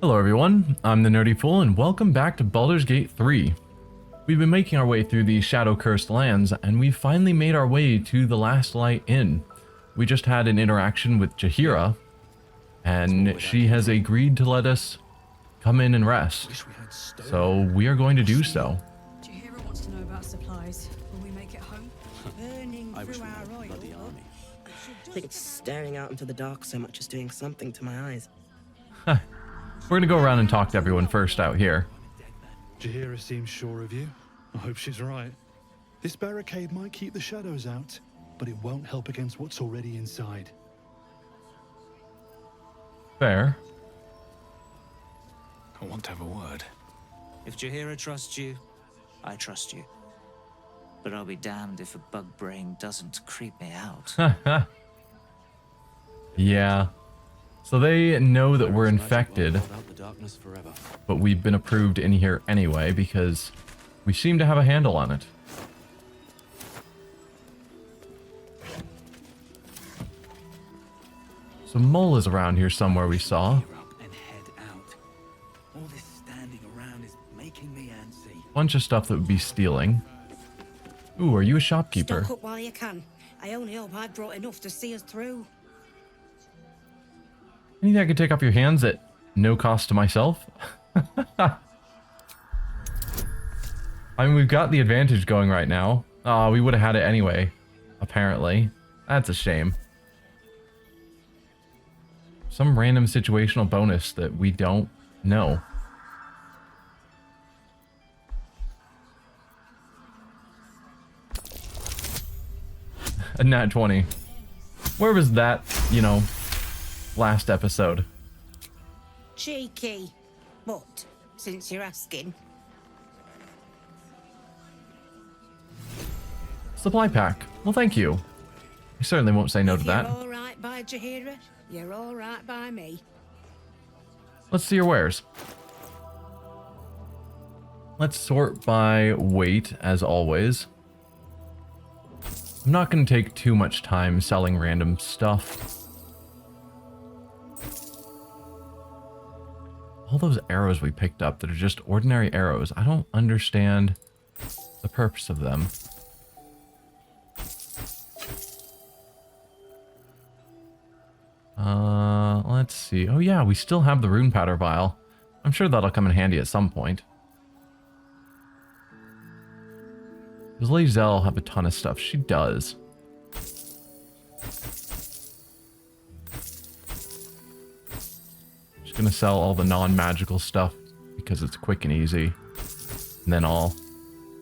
Hello everyone, I'm the Nerdy Fool and welcome back to Baldur's Gate 3. We've been making our way through the shadow-cursed lands and we finally made our way to the Last Light Inn. We just had an interaction with Jaheira and she has agreed to let us come in and rest. So we are going to do so. Jaheira wants to know about supplies. Will we make it home? Burning through our oil. I think staring out into the dark so much is doing something to my eyes. We're going to go around and talk to everyone first out here. Jaheira seems sure of you. I hope she's right. This barricade might keep the shadows out, but it won't help against what's already inside. Fair. I want to have a word. If Jaheira trusts you, I trust you. But I'll be damned if a bug brain doesn't creep me out. Yeah. So they know that we're infected, but we've been approved in here anyway because we seem to have a handle on it. So Mole is around here somewhere we saw. And head out. All this standing around is making me antsy. Bunch of stuff that would be stealing. Ooh, are you a shopkeeper? Stock up while you can. I only hope I brought enough to see us through. Anything I could take off your hands at no cost to myself? I mean, we've got the advantage going right now. Oh, we would have had it anyway, apparently. That's a shame. Some random situational bonus that we don't know. A nat 20. Where was that, you know, last episode? Cheeky. But, since you're asking. Supply pack. Well, thank you. I certainly won't say no to that. You're all right by Jaheira, you're all right by me. Let's see your wares. Let's sort by weight, as always. I'm not going to take too much time selling random stuff. All those arrows we picked up that are just ordinary arrows, I don't understand the purpose of them. Let's see. Oh yeah, we still have the rune powder vial. I'm sure that'll come in handy at some point. Does Lady Zell have a ton of stuff? She does. Just gonna sell all the non-magical stuff because it's quick and easy. And then I'll,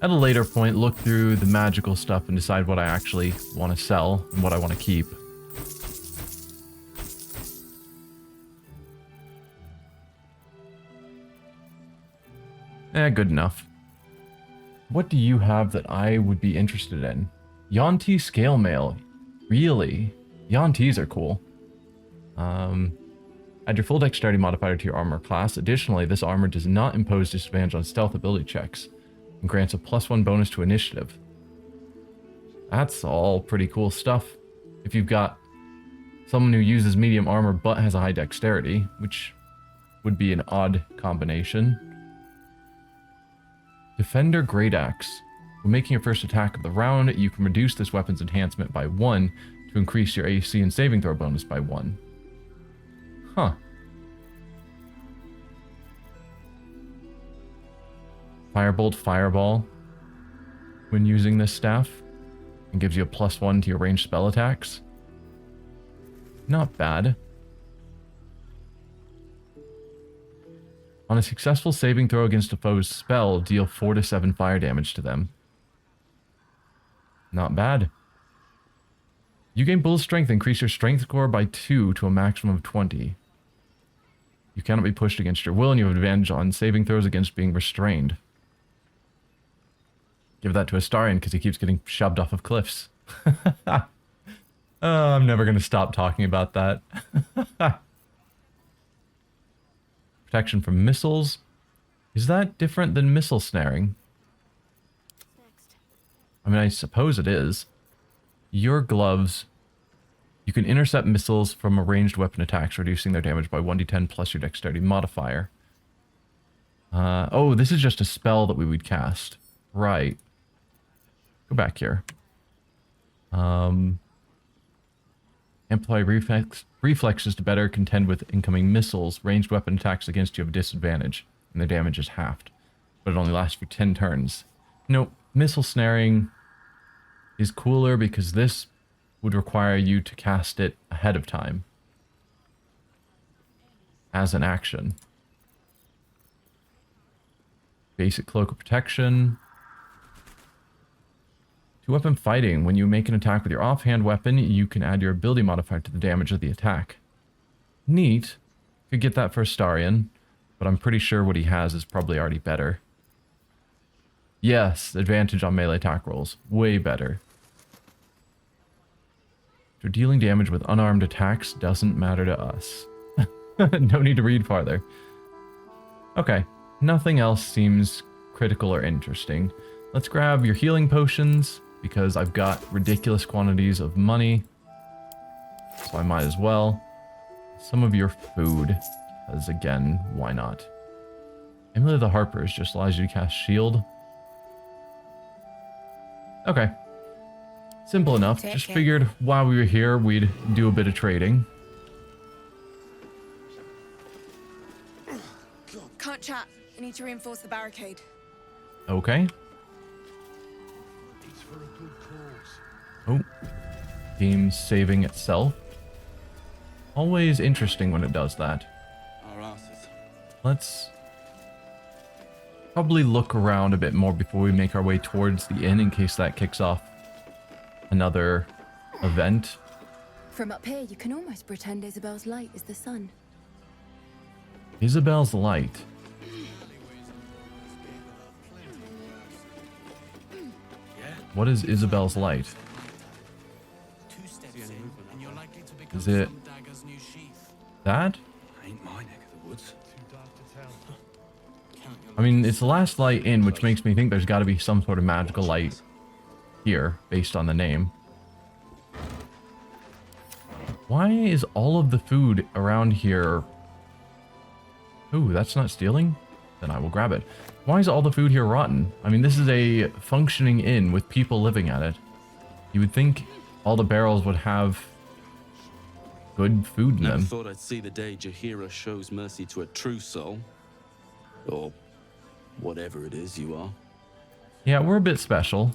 at a later point, look through the magical stuff and decide what I actually want to sell and what I want to keep. Good enough. What do you have that I would be interested in? Yuan-Ti scale mail. Really? Yuan-Tis are cool. Add your full dexterity modifier to your armor class. Additionally, this armor does not impose disadvantage on stealth ability checks and grants a +1 bonus to initiative. That's all pretty cool stuff. If you've got someone who uses medium armor but has a high dexterity, which would be an odd combination. Defender Great Axe. When making your first attack of the round, you can reduce this weapon's enhancement by 1 to increase your AC and saving throw bonus by 1. Huh. Firebolt Fireball. When using this staff, and gives you a +1 to your ranged spell attacks. Not bad. On a successful saving throw against a foe's spell, deal 4 to 7 fire damage to them. Not bad. You gain bull strength, increase your strength score by 2 to a maximum of 20. You cannot be pushed against your will, and you have advantage on saving throws against being restrained. Give that to Astarion because he keeps getting shoved off of cliffs. I'm never going to stop talking about that. Protection from missiles. Is that different than missile snaring? I mean, I suppose it is. Your gloves You can intercept missiles from a ranged weapon attacks, reducing their damage by 1d10 plus your dexterity modifier. Oh, this is just a spell that we would cast. Right. Go back here. Amplify reflexes to better contend with incoming missiles. Ranged weapon attacks against you have disadvantage, and their damage is halved. But it only lasts for 10 turns. Nope. Missile snaring is cooler because this would require you to cast it ahead of time. As an action. Basic cloak of protection. To weapon fighting, when you make an attack with your offhand weapon, you can add your ability modifier to the damage of the attack. Neat. Could get that for Astarion, but I'm pretty sure what he has is probably already better. Yes, advantage on melee attack rolls. Way better. So dealing damage with unarmed attacks doesn't matter to us. No need to read farther. Okay, nothing else seems critical or interesting. Let's grab your healing potions, because I've got ridiculous quantities of money. So I might as well. Some of your food, because again, why not? Amulet of the Harpers just allows you to cast shield. Okay. Simple enough. Just figured while we were here, we'd do a bit of trading. Can't chat. I need to reinforce the barricade. Okay. It's for a good cause. Oh. Game's saving itself. Always interesting when it does that. Our asses. Let's probably look around a bit more before we make our way towards the inn in case that kicks off another event. From up here, you can almost pretend Isabel's light is the sun. Isabel's light. What is Isabel's light? Is it that? Ain't my neck of the woods. I mean, it's the last light in, which makes me think there's got to be some sort of magical light here, based on the name. Why is all of the food around here... Ooh, that's not stealing? Then I will grab it. Why is all the food here rotten? I mean, this is a functioning inn with people living at it. You would think all the barrels would have good food in Never them. thought I'd see the day Jaheira shows mercy to a true soul. Or whatever it is you are. Yeah, we're a bit special.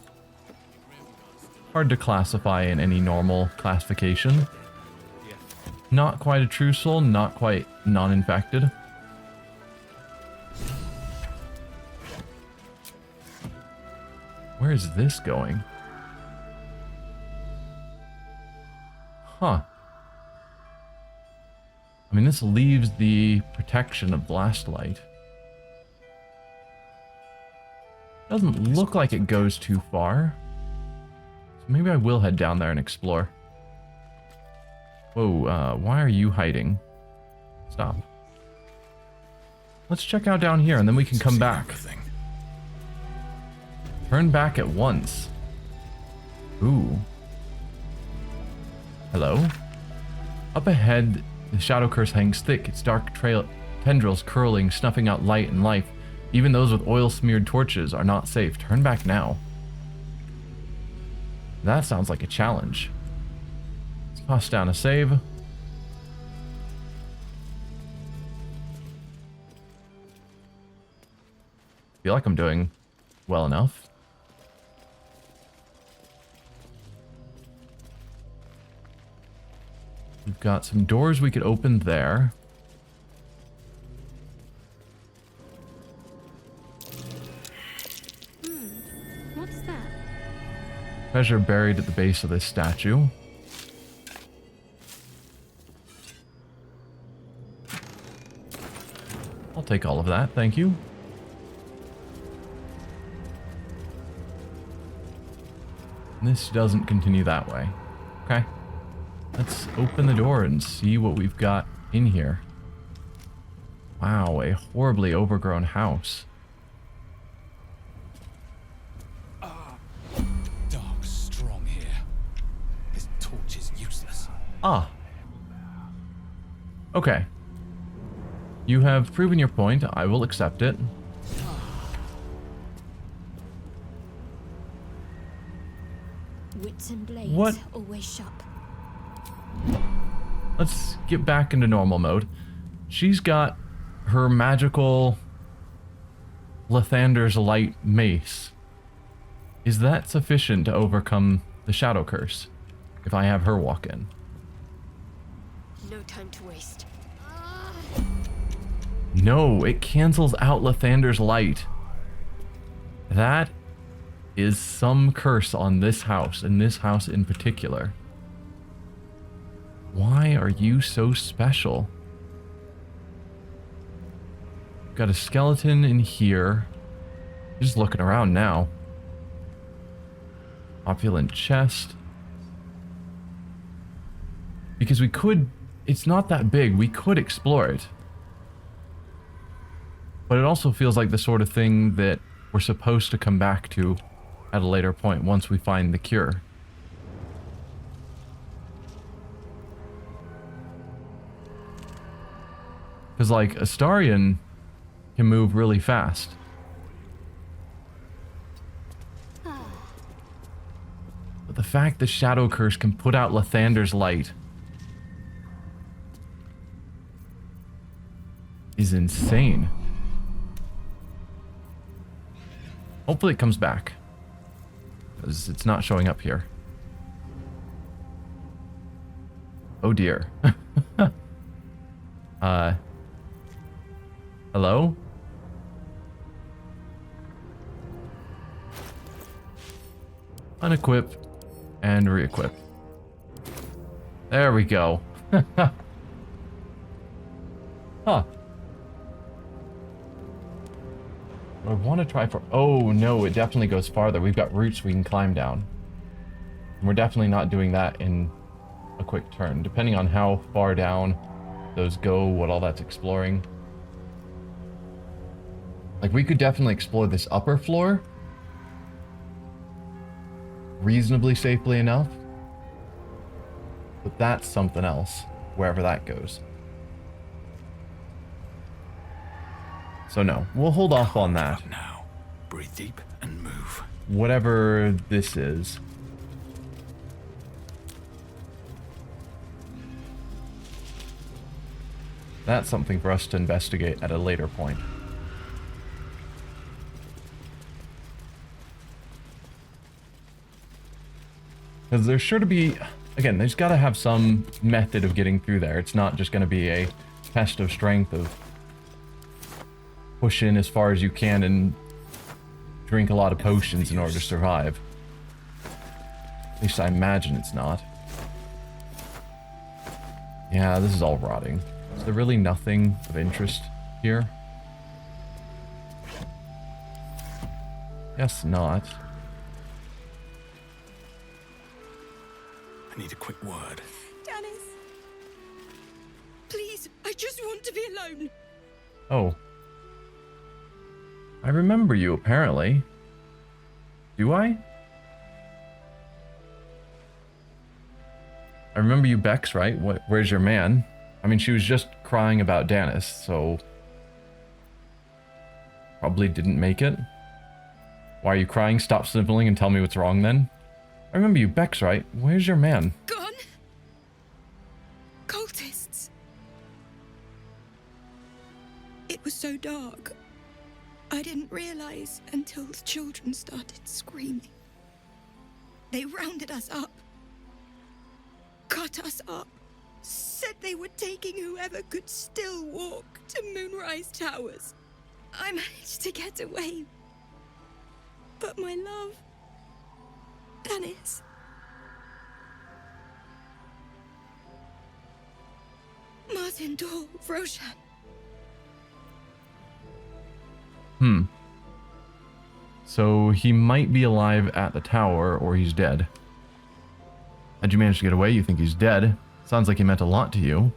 Hard to classify in any normal classification. Not quite a true soul, not quite non-infected. Where is this going? Huh. I mean, this leaves the protection of blast light. Doesn't look like it goes too far. So maybe I will head down there and explore. Whoa, why are you hiding? Stop. Let's check out down here and then we can come back. Turn back at once. Ooh. Hello? Up ahead, the shadow curse hangs thick, its dark tendrils curling, snuffing out light and life. Even those with oil-smeared torches are not safe. Turn back now. That sounds like a challenge. Let's toss down a save. Feel like I'm doing well enough. We've got some doors we could open there. What's that? Treasure buried at the base of this statue. I'll take all of that, thank you. This doesn't continue that way. Okay. Let's open the door and see what we've got in here. Wow, a horribly overgrown house. Dark strong here. This torch is useless. Ah. Okay. You have proven your point. I will accept it. Wits and blades What? always sharp. Let's get back into normal mode. She's got her magical Lathander's Light mace. Is that sufficient to overcome the Shadow Curse if I have her walk in? No time to waste. No, it cancels out Lathander's Light. That is some curse on this house, and this house in particular. Why are you so special? Got a skeleton in here. Just looking around now. Opulent chest. Because we could... It's not that big. We could explore it. But it also feels like the sort of thing that we're supposed to come back to at a later point once we find the cure. Because, like, Astarion can move really fast. But the fact that Shadow Curse can put out Lathander's Light is insane. Hopefully it comes back, because it's not showing up here. Oh dear. Hello? Unequip and re-equip. There we go. Huh. I want to try for... Oh, no, it definitely goes farther. We've got roots we can climb down. And we're definitely not doing that in a quick turn. Depending on how far down those go, what all that's exploring. Like, we could definitely explore this upper floor reasonably safely enough. But that's something else, wherever that goes. So no, we'll hold off on that. Now, breathe deep and move. Whatever this is. That's something for us to investigate at a later point. Because there's sure to be... Again, there's got to have some method of getting through there. It's not just going to be a test of strength of push in as far as you can and drink a lot of potions in order to survive. At least I imagine it's not. Yeah, this is all rotting. Is there really nothing of interest here? Guess not. I need a quick word. Dennis! Please, I just want to be alone. Oh. I remember you, apparently. Do I? I remember you, Bex, right? Where's your man? I mean, she was just crying about Dennis, so... Probably didn't make it. Why are you crying? Stop sniveling and tell me what's wrong then. I remember you, Bex, right? Where's your man? Gone? Cultists. It was so dark. I didn't realize until the children started screaming. They rounded us up. Cut us up. Said they were taking whoever could still walk to Moonrise Towers. I managed to get away. But my love... Dennis... Martin Dor, Roshan... So he might be alive at the tower, or he's dead. How'd you manage to get away? You think he's dead? Sounds like he meant a lot to you.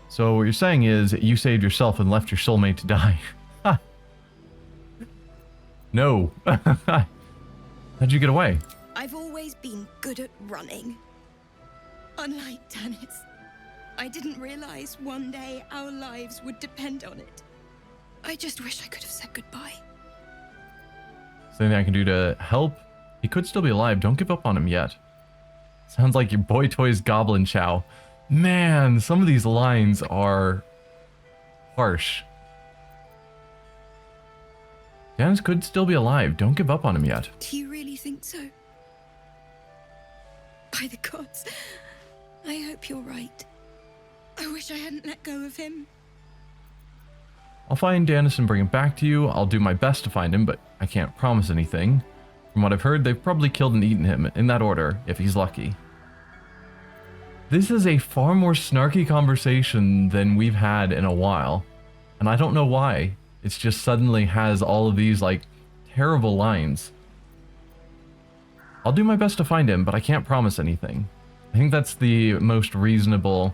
So what you're saying is, you saved yourself and left your soulmate to die. No. How'd you get away? I've always been good at running. Unlike Tannis, I didn't realize one day our lives would depend on it. I just wish I could have said goodbye. Is there anything I can do to help? He could still be alive. Don't give up on him yet. Sounds like your boy toy's Goblin Chow. Man, some of these lines are harsh. Dennis could still be alive. Don't give up on him yet. Do you really think so? By the gods, I hope you're right. I wish I hadn't let go of him. I'll find Dennis and bring him back to you. I'll do my best to find him, but I can't promise anything. From what I've heard, they've probably killed and eaten him, in that order, if he's lucky. This is a far more snarky conversation than we've had in a while, and I don't know why. It's just suddenly has all of these, like, terrible lines. I'll do my best to find him, but I can't promise anything. I think that's the most reasonable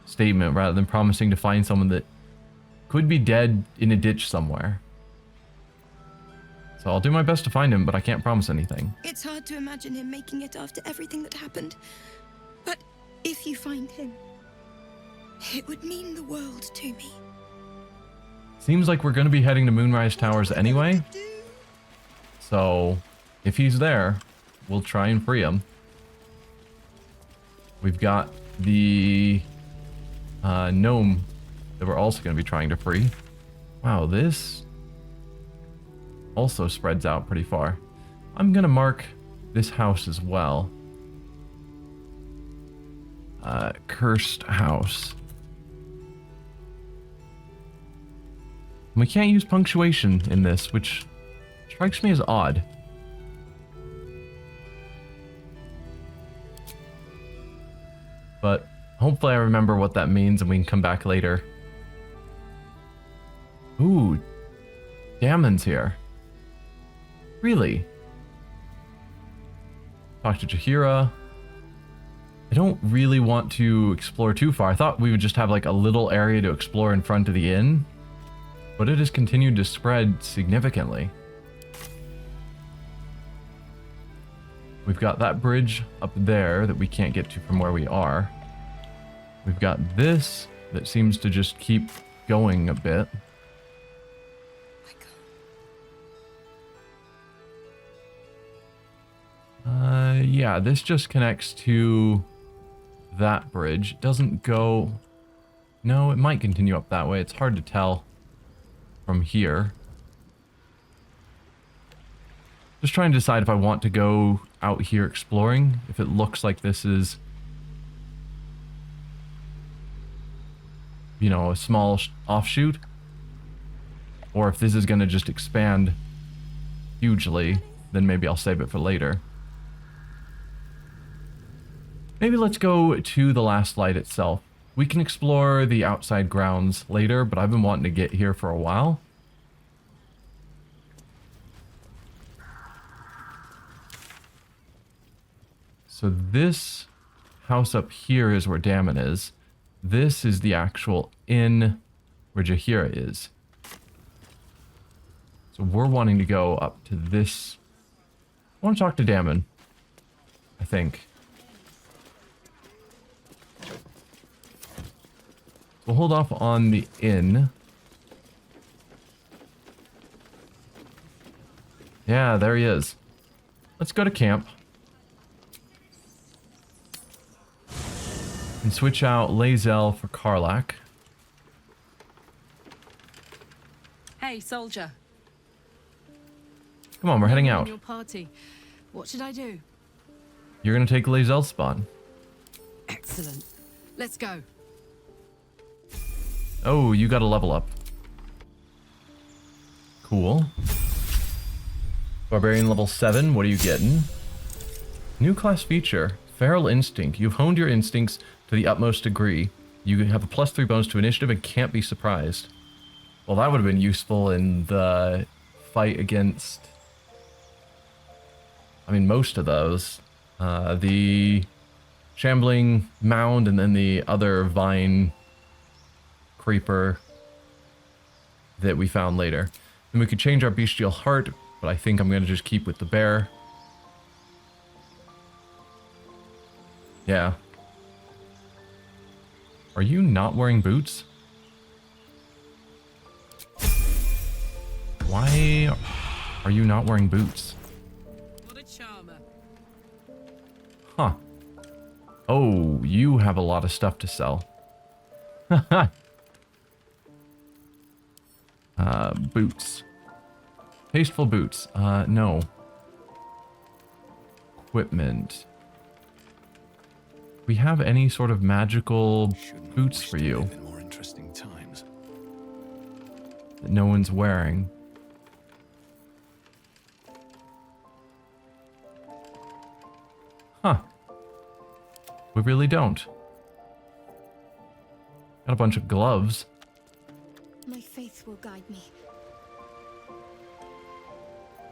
statement, rather than promising to find someone that could be dead in a ditch somewhere. So I'll do my best to find him, but I can't promise anything. It's hard to imagine him making it after everything that happened. But if you find him, it would mean the world to me. Seems like we're going to be heading to Moonrise Towers anyway. So if he's there, we'll try and free him. We've got the gnome that we're also going to be trying to free. Wow, this also spreads out pretty far. I'm going to mark this house as well. Cursed house. We can't use punctuation in this, which strikes me as odd. But hopefully I remember what that means and we can come back later. Ooh, Damon's here. Really? Talk to Jaheira. I don't really want to explore too far. I thought we would just have like a little area to explore in front of the inn, but it has continued to spread significantly. We've got that bridge up there that we can't get to from where we are. We've got this that seems to just keep going a bit. Yeah, this just connects to that bridge. It doesn't go... No, it might continue up that way. It's hard to tell from here. Just trying to decide if I want to go out here exploring, if it looks like this is, you know, a small offshoot, or if this is going to just expand hugely, then maybe I'll save it for later. Maybe let's go to the last light itself. We can explore the outside grounds later, but I've been wanting to get here for a while. So this house up here is where Damon is. This is the actual inn where Jaheira is. So we're wanting to go up to this. I want to talk to Damon, I think. We'll hold off on the inn. Yeah, there he is. Let's go to camp. And switch out Lae'zel for Karlach. Hey, soldier. Come on, we're heading out. Your party. What should I do? You're gonna take Lae'zel's spot. Excellent. Let's go. Oh, you got a level up. Cool. Barbarian level 7, what are you getting? New class feature, Feral Instinct. You've honed your instincts to the utmost degree. You have a +3 bonus to initiative and can't be surprised. Well, that would have been useful in the fight against... I mean, most of those. The Shambling Mound and then the other Vine Creeper that we found later. And we could change our Bestial Heart, but I think I'm going to just keep with the bear. Yeah. Are you not wearing boots? Why are you not wearing boots? What a charmer. Huh. Oh, you have a lot of stuff to sell. Boots. Tasteful boots. No. Equipment. We have any sort of magical boots for you In more interesting times. that no one's wearing? Huh. We really don't. Got a bunch of gloves. My faith will guide me.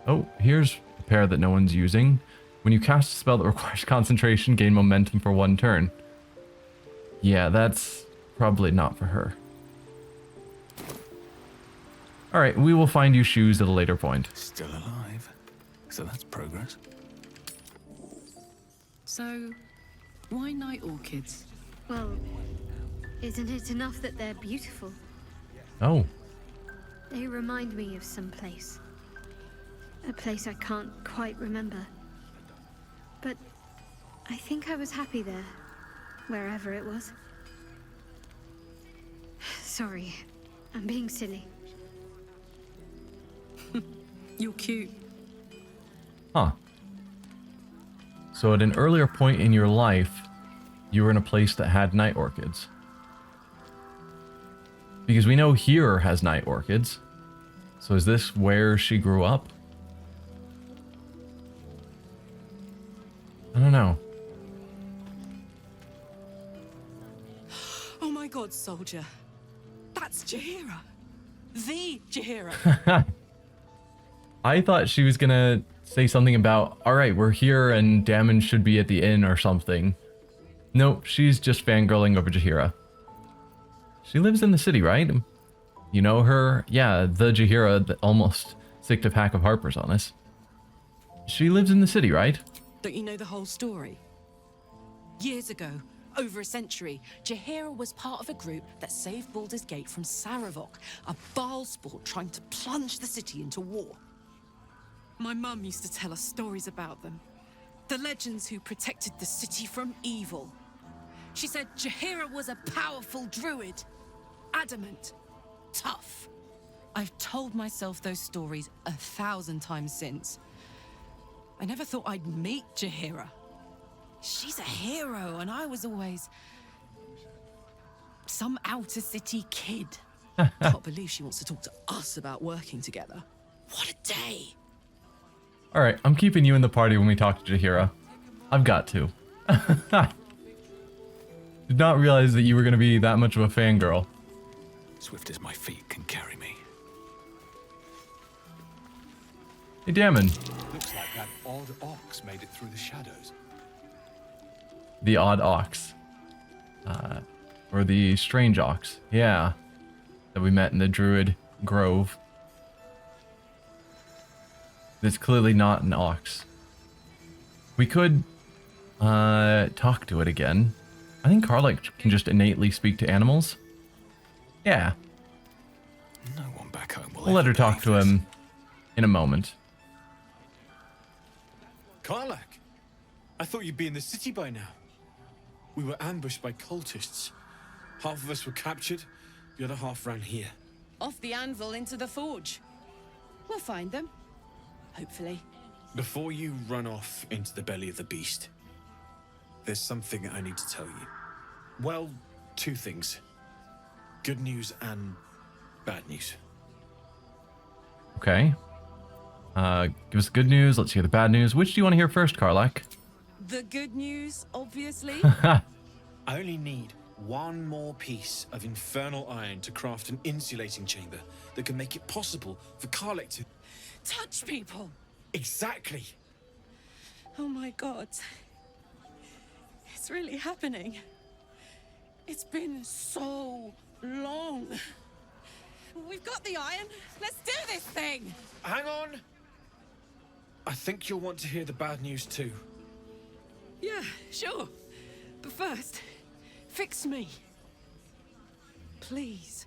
Oh, here's a pair that no one's using. When you cast a spell that requires concentration, gain momentum for 1 turn. Yeah, that's probably not for her. Alright, we will find you shoes at a later point. Still alive. So that's progress. So, why night orchids? Well, isn't it enough that they're beautiful? Oh, They remind me of some place. A place I can't quite remember. But I think I was happy there, wherever it was. Sorry, I'm being silly. You're cute. huh. So at an earlier point in your life, you were in a place that had night orchids. Because we know here has night orchids. So is this where she grew up? I don't know. Oh my god, soldier. That's Jaheira. The Jaheira. I thought she was gonna say something about, alright, we're here and Damon should be at the inn or something. Nope, she's just fangirling over Jaheira. She lives in the city, right? You know her? Yeah, the Jaheira that almost sicked a pack of Harpers on us. She lives in the city, right? Don't you know the whole story? Years ago, over a century, Jaheira was part of a group that saved Baldur's Gate from Saravok, a Baal sport trying to plunge the city into war. My mum used to tell us stories about them. The legends who protected the city from evil. She said Jaheira was a powerful druid. Adamant. Tough. I've told myself those stories 1,000 times since. I never thought I'd meet Jaheira. She's a hero, and I was always some outer city kid. Can't believe she wants to talk to us about working together. What a day! Alright, I'm keeping you in the party when we talk to Jaheira. I've got to. Did not realize that you were going to be that much of a fangirl. Swift as my feet can carry me. Hey, Damon. Looks like that odd ox made it through the shadows. The odd ox. Or the strange ox. Yeah. That we met in the Druid Grove. It's clearly not an ox. We could talk to it again. I think Karlach can just innately speak to animals. Yeah. No one back home will We'll let her talk to him in a moment. Karlach, I thought you'd be in the city by now. We were ambushed by cultists. Half of us were captured, the other half ran here. Off the anvil into the forge. We'll find them. Hopefully. Before you run off into the belly of the beast, there's something I need to tell you. Well, 2 things. Good news and bad news. Okay. Give us good news. Let's hear the bad news. Which do you want to hear first, Karlach? The good news, obviously. I only need 1 more piece of infernal iron to craft an insulating chamber that can make it possible for Karlach to Touch people. Exactly. Oh my god. It's really happening. It's been so long. We've got the iron. Let's do this thing. Hang on. I think you'll want to hear the bad news too. Yeah, sure. But first, fix me. Please.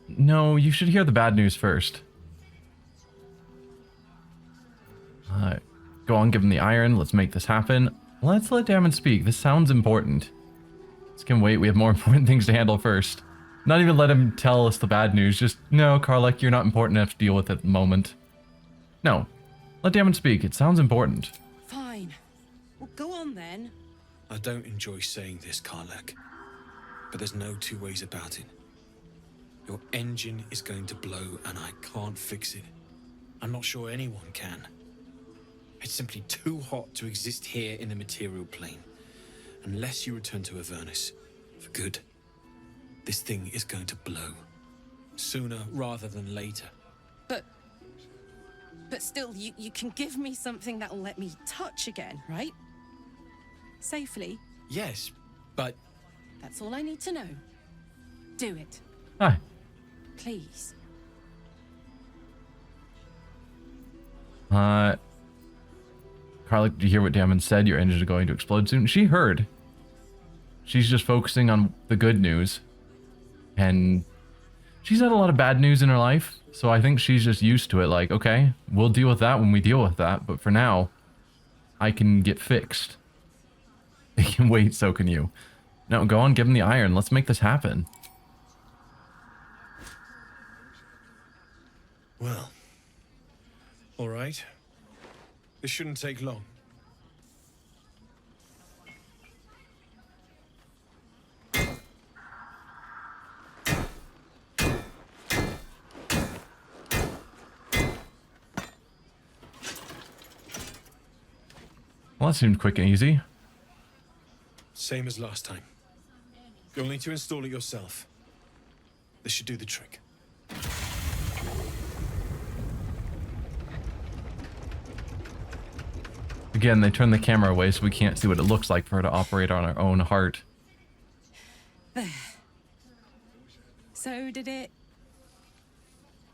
No, you should hear the bad news first. Go on, give him the iron. Let's make this happen. Let's let Damon speak. This sounds important. This can wait. We have more important things to handle first. Not even let him tell us the bad news. Just, no, Karlach, you're not important enough to deal with at the moment. No. Let Damon speak. It sounds important. Fine. Well, go on then. I don't enjoy saying this, Karlach, but there's no two ways about it. Your engine is going to blow and I can't fix it. I'm not sure anyone can. It's simply too hot to exist here in the material plane. Unless you return to Avernus for good, this thing is going to blow. Sooner rather than later. But still, you can give me something that'll let me touch again, right? Safely. Yes, but... That's all I need to know. Do it. Hi. Please. Karlach, did you hear what Damon said? Your engines are going to explode soon. She heard. She's just focusing on the good news. And she's had a lot of bad news in her life. So I think she's just used to it. Like, okay, we'll deal with that when we deal with that. But for now, I can get fixed. They can wait, so can you. No, go on, give him the iron. Let's make this happen. Well. All right. This shouldn't take long. Well, that seemed quick and easy. Same as last time. You'll need to install it yourself. This should do the trick. Again, they turn the camera away so we can't see what it looks like for her to operate on her own heart. There. So did it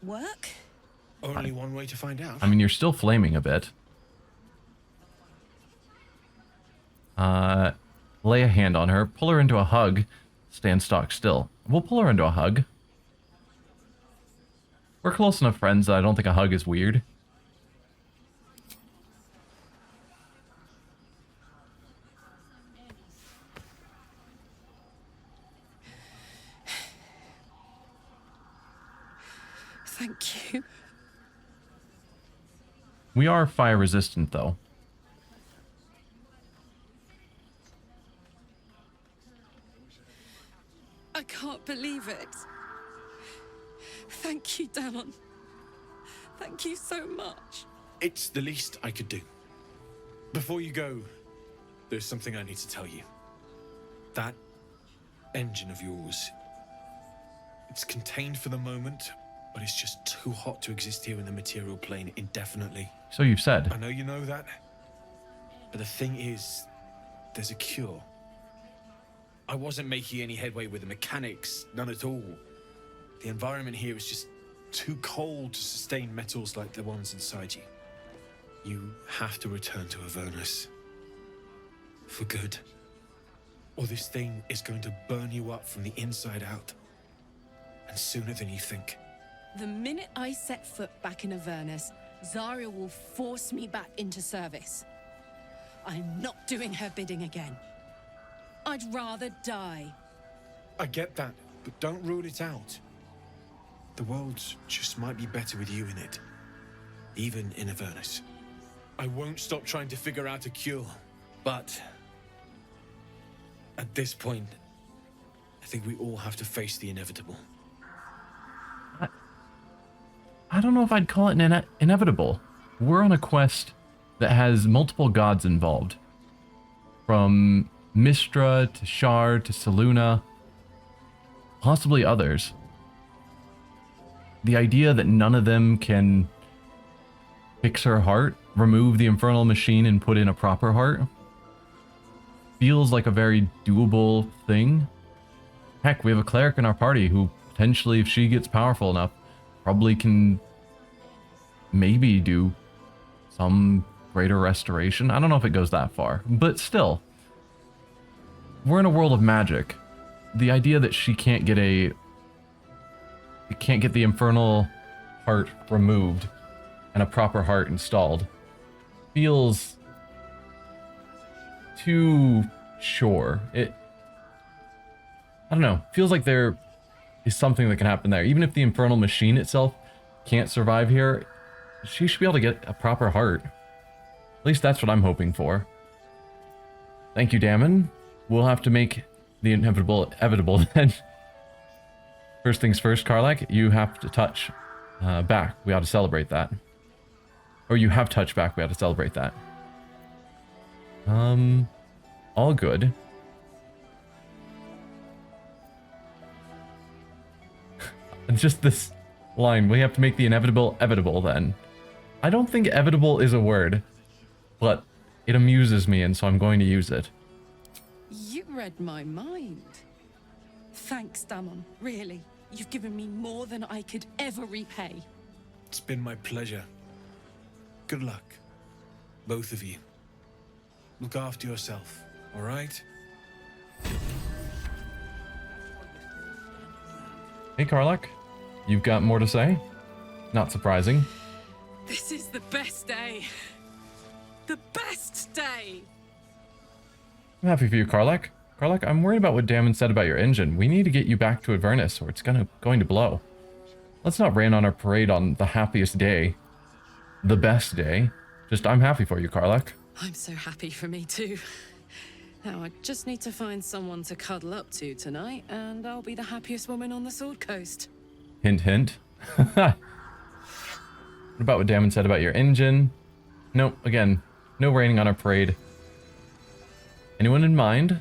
work? Only one way to find out. I mean, you're still flaming a bit. Lay a hand on her, pull her into a hug, stand stock still. We'll pull her into a hug. We're close enough friends that I don't think a hug is weird. Thank you. We are fire resistant though. I can't believe it. Thank you, Damon. Thank you so much. It's the least I could do. Before you go, there's something I need to tell you. That engine of yours, it's contained for the moment, but it's just too hot to exist here in the material plane indefinitely. So you've said. I know you know that, but the thing is, there's a cure. I wasn't making any headway with the mechanics, none at all. The environment here is just too cold to sustain metals like the ones inside you. You have to return to Avernus. For good. Or this thing is going to burn you up from the inside out. And sooner than you think. The minute I set foot back in Avernus, Zarya will force me back into service. I'm not doing her bidding again. I'd rather die. I get that, but don't rule it out. The world just might be better with you in it. Even in Avernus. I won't stop trying to figure out a cure, but... at this point, I think we all have to face the inevitable. I don't know if I'd call it inevitable. We're on a quest that has multiple gods involved. From Mistra to Shar to Selûne, possibly others. The idea that none of them can fix her heart, remove the infernal machine and put in a proper heart, feels like a very doable thing. Heck, we have a cleric in our party who potentially, if she gets powerful enough, probably can maybe do some greater restoration. I don't know if it goes that far, but still. We're in a world of magic. The idea that she can't get a we can't get the infernal heart removed and a proper heart installed. Feels too sure. I don't know. Feels like there is something that can happen there. Even if the infernal machine itself can't survive here, she should be able to get a proper heart. At least that's what I'm hoping for. Thank you, Damon. We'll have to make the inevitable then. First things first, Karlak, you have to touch back. We ought to celebrate that. Or you have touched back. We ought to celebrate that. All good. Just this line. We have to make the inevitable evitable then. I don't think evitable is a word, but it amuses me, and so I'm going to use it. You read my mind. Thanks, Damon. Really. You've given me more than I could ever repay. It's been my pleasure. Good luck, both of you. Look after yourself, all right? Hey, Karlak. You've got more to say? Not surprising. This is the best day. The best day. I'm happy for you, Karlak. Karlak, I'm worried about what Damon said about your engine. We need to get you back to Avernus, or it's going to blow. Let's not rain on our parade on the happiest day. The best day. Just, I'm happy for you, Karlak. I'm so happy for me too. Now I just need to find someone to cuddle up to tonight, and I'll be the happiest woman on the Sword Coast. Hint, hint. What about what Damon said about your engine? Nope, again, no raining on our parade. Anyone in mind?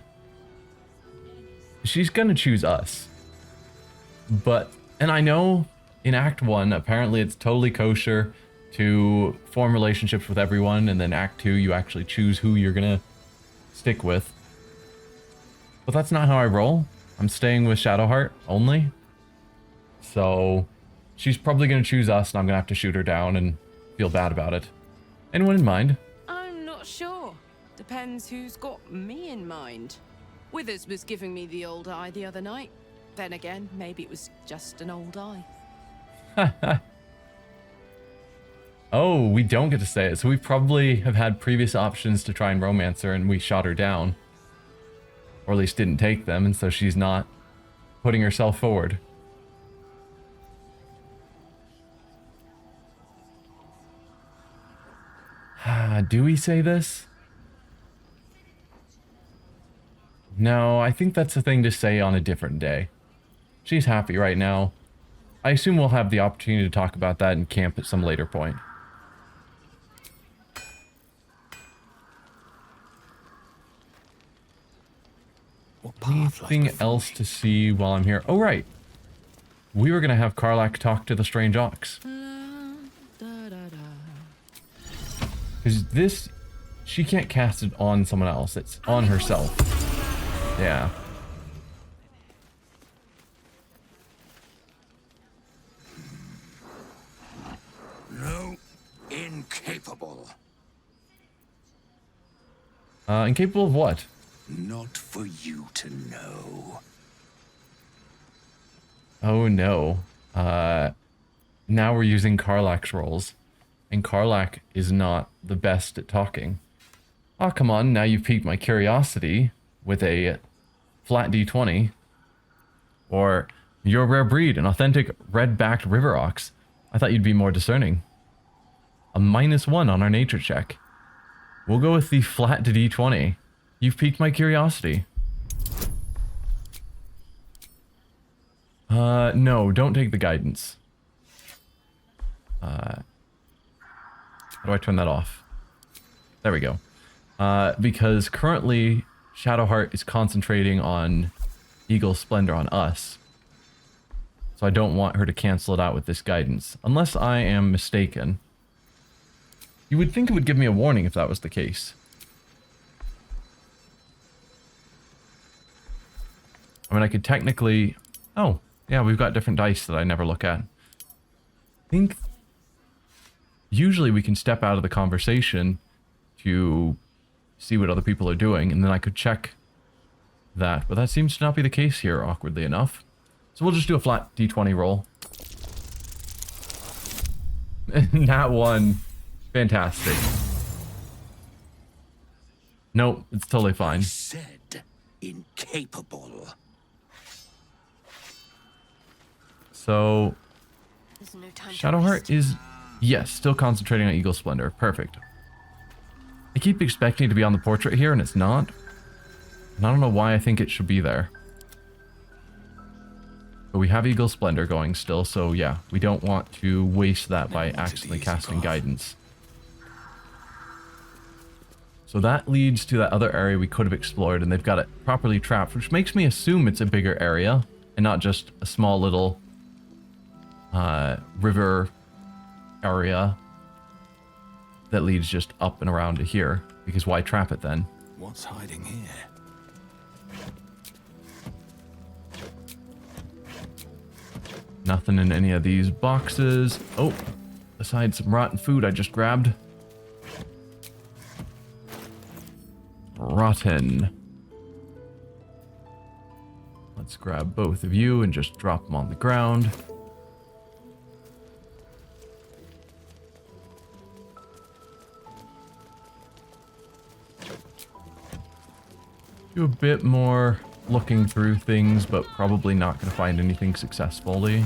She's gonna choose us. But, and I know in Act 1, apparently it's totally kosher to form relationships with everyone, and then Act 2, you actually choose who you're gonna stick with. But that's not how I roll. I'm staying with Shadowheart only. So, she's probably gonna choose us, and I'm gonna have to shoot her down and feel bad about it. Anyone in mind? I'm not sure. Depends who's got me in mind. Withers was giving me the old eye the other night. Then again, maybe it was just an old eye. Oh, we don't get to say it. So we probably have had previous options to try and romance her, and we shot her down. Or at least didn't take them, and so she's not putting herself forward. Do we say this? No, I think that's a thing to say on a different day. She's happy right now. I assume we'll have the opportunity to talk about that in camp at some later point. Anything else to see while I'm here? Oh, right. We were going to have Karlak talk to the strange ox. Because this, she can't cast it on someone else. It's on herself. Yeah. No, incapable. Incapable of what? Not for you to know. Oh no. Now we're using Karlak's rolls. And Karlak is not the best at talking. Oh, come on, now you've piqued my curiosity with a flat D20. Or, you're a rare breed, an authentic red-backed river ox. I thought you'd be more discerning. A -1 on our nature check. We'll go with the flat to D20. You've piqued my curiosity. No, don't take the guidance. How do I turn that off? There we go. Because currently, Shadowheart is concentrating on Eagle Splendor on us. So I don't want her to cancel it out with this guidance. Unless I am mistaken. You would think it would give me a warning if that was the case. I mean, I could technically... Oh, yeah, we've got different dice that I never look at. I think... Usually we can step out of the conversation to see what other people are doing, and then I could check that. But that seems to not be the case here, awkwardly enough. So we'll just do a flat D20 roll. Nat 1. Fantastic. Nope, it's totally fine. Said incapable. So, There's no time to Shadowheart waste. is, yes, still concentrating on Eagle Splendor. Perfect. I keep expecting it to be on the portrait here, and it's not. And I don't know why I think it should be there. But we have Eagle Splendor going still, so yeah, we don't want to waste that by accidentally casting Guidance. So that leads to that other area we could have explored, and they've got it properly trapped, which makes me assume it's a bigger area, and not just a small little river area that leads just up and around to here, because why trap it then? What's hiding here? Nothing in any of these boxes. Oh, besides some rotten food I just grabbed. Rotten. Let's grab both of you and just drop them on the ground. Do a bit more looking through things, but probably not going to find anything successfully.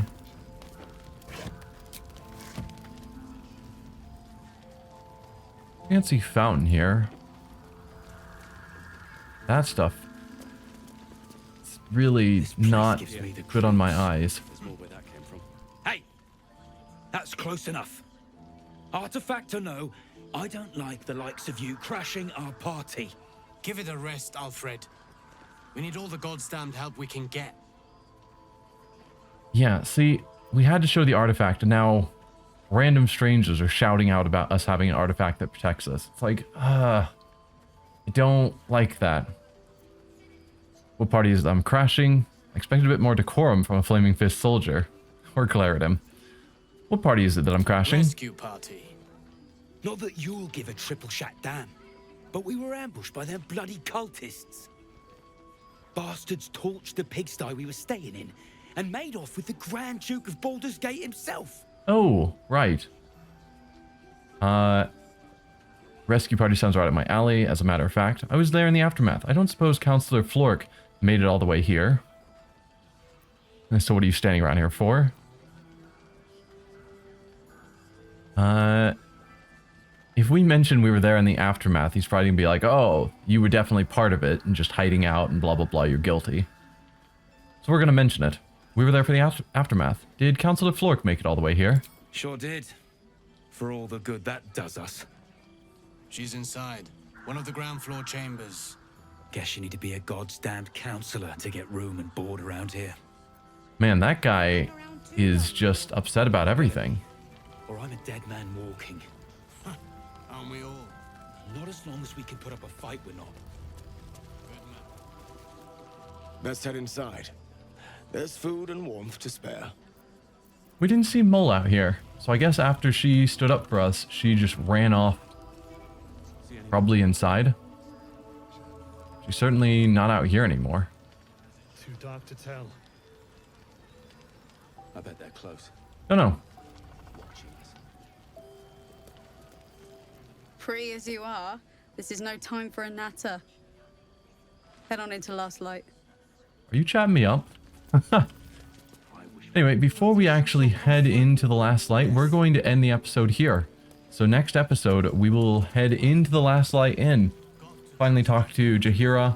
Fancy fountain here. That stuff, it's really not good on my eyes. There's more where that came from. Hey! That's close enough. Artifact or no, I don't like the likes of you crashing our party. Give it a rest, Alfred. We need all the goddamned help we can get. Yeah, see, we had to show the artifact, and now random strangers are shouting out about us having an artifact that protects us. It's like, I don't like that. What party is it I'm crashing? I expected a bit more decorum from a Flaming Fist soldier. Or glare at him. What party is it that I'm crashing? Rescue party. Not that you'll give a triple shot damn, but we were ambushed by them bloody cultists. Bastards torched the pigsty we were staying in and made off with the Grand Duke of Baldur's Gate himself. Oh, right. Rescue party sounds right up my alley, as a matter of fact. I was there in the aftermath. I don't suppose Counselor Flork made it all the way here. And so what are you standing around here for? If we mentioned we were there in the aftermath, he's probably gonna be like, oh, you were definitely part of it and just hiding out and blah, blah, blah, you're guilty. So we're gonna mention it. We were there for the aftermath. Did Counselor Flork make it all the way here? Sure did. For all the good that does us. She's inside. One of the ground floor chambers. Guess you need to be a goddamned counselor to get room and board around here. Man, that guy is just upset about everything. Or I'm a dead man walking. Aren't we all? Not as long as we can put up a fight, we're not. Best head inside. There's food and warmth to spare. We didn't see Mole out here, so I guess after she stood up for us, she just ran off. Probably inside. She's certainly not out here anymore. Too dark to tell. I bet they're close. Don't know. Free as you are, this is no time for a natter. Head on into Last Light. Are you chatting me up? Anyway, before we actually head into the Last Light, we're going to end the episode here. So next episode, we will head into the Last Light Inn. Finally talk to Jaheira.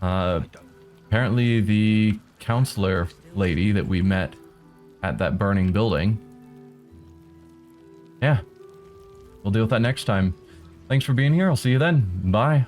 Apparently the counselor lady that we met at that burning building. Yeah. We'll deal with that next time. Thanks for being here. I'll see you then. Bye.